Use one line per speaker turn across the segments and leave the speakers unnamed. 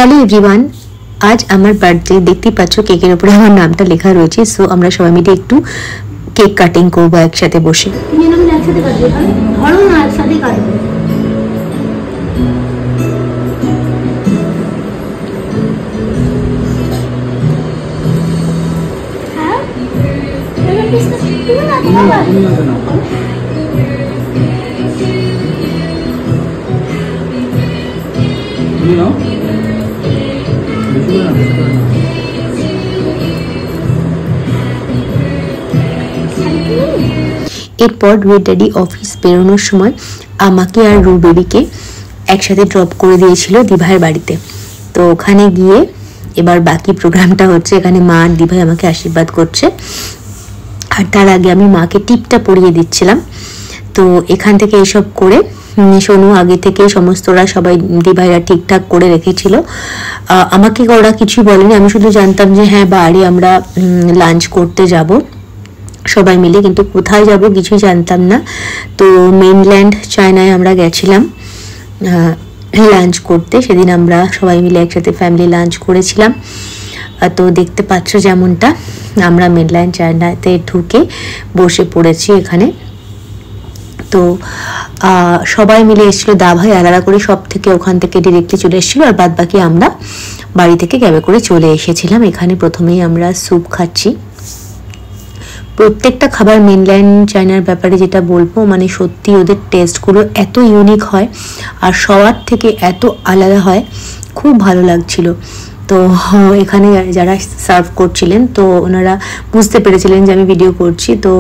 Hello everyone, আজ আমার birthday. দেখতেই পাচ্ছ কেকের উপরে আমার নামটা লেখা রয়েছে। সো আমরা সবাই মিলে একটু কেক কাটিং করবো একসাথে বসে। এরপর রেড ড্যাডি অফিস বেরোনোর সময় আমাকে আর রু বেবিকে একসাথে ড্রপ করে দিয়েছিল দিভাইয়ের বাড়িতে। তো ওখানে গিয়ে এবার বাকি প্রোগ্রামটা হচ্ছে। এখানে মা আর দিভাই আমাকে আশীর্বাদ করছে, আর তার আগে আমি মাকে টিপটা পরিয়ে দিচ্ছিলাম। তো এখান থেকে এসব করে সোনু আগে থেকে সমস্তরা সবাই দিভাইরা ঠিকঠাক করে রেখেছিল। আমাকে ওরা কিছুই বলেনি, আমি শুধু জানতাম যে হ্যাঁ বাড়ি আমরা লাঞ্চ করতে যাব সবাই মিলে, কিন্তু কোথায় যাব কিছুই জানতাম না। তো মেইনল্যান্ড চায়নায় আমরা গেছিলাম লাঞ্চ করতে। সেদিন আমরা সবাই মিলে একসাথে ফ্যামিলি লাঞ্চ করেছিলাম। তো দেখতে পাচ্ছ যেমনটা আমরা মেইনল্যান্ড চায়নাতে ঢুকে বসে পড়েছি এখানে। তো সবাই মিলে এসেছিলো, দাভাই আলাদা করে সব থেকে ওখান থেকে ডিরেক্টলি চলে এসেছিলো, আর বাদ বাকি আমরা বাড়ি থেকে ক্যাবে করে চলে এসেছিলাম। এখানে প্রথমেই আমরা স্যুপ খাচ্ছি। প্রত্যেকটা খাবার মেইনল্যান্ড চায়নার ব্যাপারে যেটা বলবো, মানে সত্যি ওদের টেস্টগুলো এত ইউনিক হয় আর সবার থেকে এত আলাদা হয়, খুব ভালো লাগছিল। তো এখানে যারা সার্ভ করছিলেন তো ওনারা বুঝতে পেরেছিলেন যে আমি ভিডিও করছি, তো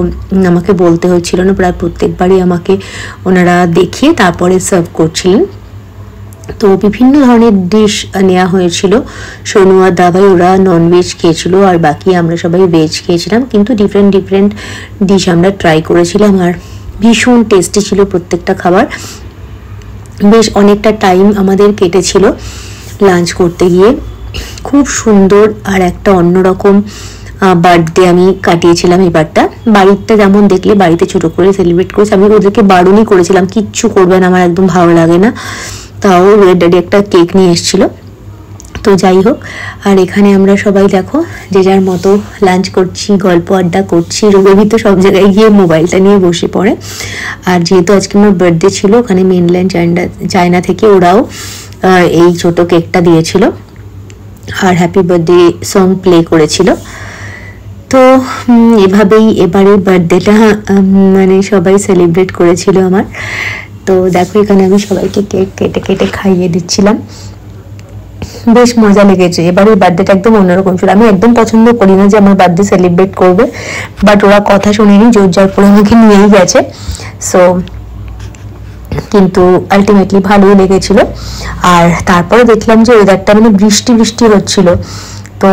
আমাকে বলতে হচ্ছিল না, প্রায় প্রত্যেকবারই আমাকে ওনারা দেখিয়ে তারপরে সার্ভ করছিলেন। তো বিভিন্ন ধরনের ডিশ নেওয়া হয়েছিল। সোনু আর দাভাই ওরা ননভেজ খেয়েছিল, আর বাকি আমরা সবাই ভেজ খেয়েছিলাম, কিন্তু ডিফারেন্ট ডিশ আমরা ট্রাই করেছিলাম, আর ভীষণ টেস্টি ছিল প্রত্যেকটা খাবার। বেশ অনেকটা টাইম আমাদের কেটেছিল লাঞ্চ করতে গিয়ে। খুব সুন্দর আর একটা অন্যরকম বার্থডে আমি কাটিয়েছিলাম এবারটা। বাড়িটা যেমন দেখলে বাড়িতে ছোট করে সেলিব্রেট করেছি। আমি ওদেরকে বারণই করেছিলাম কিচ্ছু করবেন, আমার একদম ভালো লাগে না, তাও রেড ড্যাডি একটা কেক নিয়ে এসেছিলো। তো যাই হোক, আর এখানে আমরা সবাই দেখো যে যার মতো লাঞ্চ করছি, গল্প আড্ডা করছি। রবি তো সব জায়গায় গিয়ে মোবাইলটা নিয়ে বসে পড়ে। আর যেহেতু আজকে আমার বার্থডে ছিল, ওখানে মেইনল্যান্ড চায়না থেকে ওরাও এই ছোট কেকটা দিয়েছিল আর হ্যাপি বার্থডে সং প্লে করেছিল। তো এভাবেই এবারে বার্থডেটা মানে সবাই সেলিব্রেট করেছিল আমার। তো দেখো এখানে আমি সবাইকে কেক কেটে কেটে খাইয়ে দিচ্ছিলাম, বেশ মজা লেগেছে। এবারে বার্থডেটা একদম অন্যরকম ছিল। আমি একদম পছন্দ করি না যে আমার বার্থডে সেলিব্রেট করবে, বাট ওরা কথা শুনেনি, জোর জার করে আমাকে নিয়েই গেছে। সো কিন্তু আলটিমেটলি ভালোই লেগেছিল। আর তারপরে দেখলাম যে ওয়েদারটা মানে বৃষ্টি হচ্ছিল। তো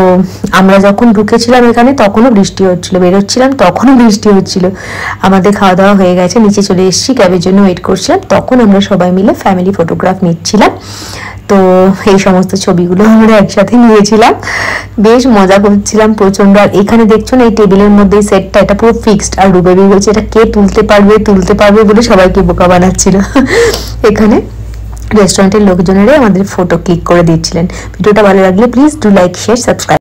আমরা যখন ঢুকেছিলাম এখানে তখনও বৃষ্টি হচ্ছিল, বেরোচ্ছিলাম তখনও বৃষ্টি হচ্ছিল। আমাদের খাওয়া দাওয়া হয়ে গেছে, নিচে চলে এসেছি, ক্যাবের জন্য ওয়েট করছিলাম। তখন আমরা সবাই মিলে ফ্যামিলি ফটোগ্রাফ নিচ্ছিলাম। তো এই সমস্ত ছবিগুলো আমরা একসাথে নিয়েছিলাম, বেশ মজা করছিলাম প্রচন্ড। আর এখানে দেখছো না এই টেবিলের মধ্যে সেটটা, এটা পুরো ফিক্সড। আর রুবেবি বলছে এটা কে তুলতে পারবে বলে সবাইকে বোকা বানাচ্ছিল। এখানে রেস্টুরেন্টের লোকজনেরাই আমাদের ফটো ক্লিক করে দিচ্ছিলেন। ভিডিওটা ভালো লাগলে please do like, share, subscribe.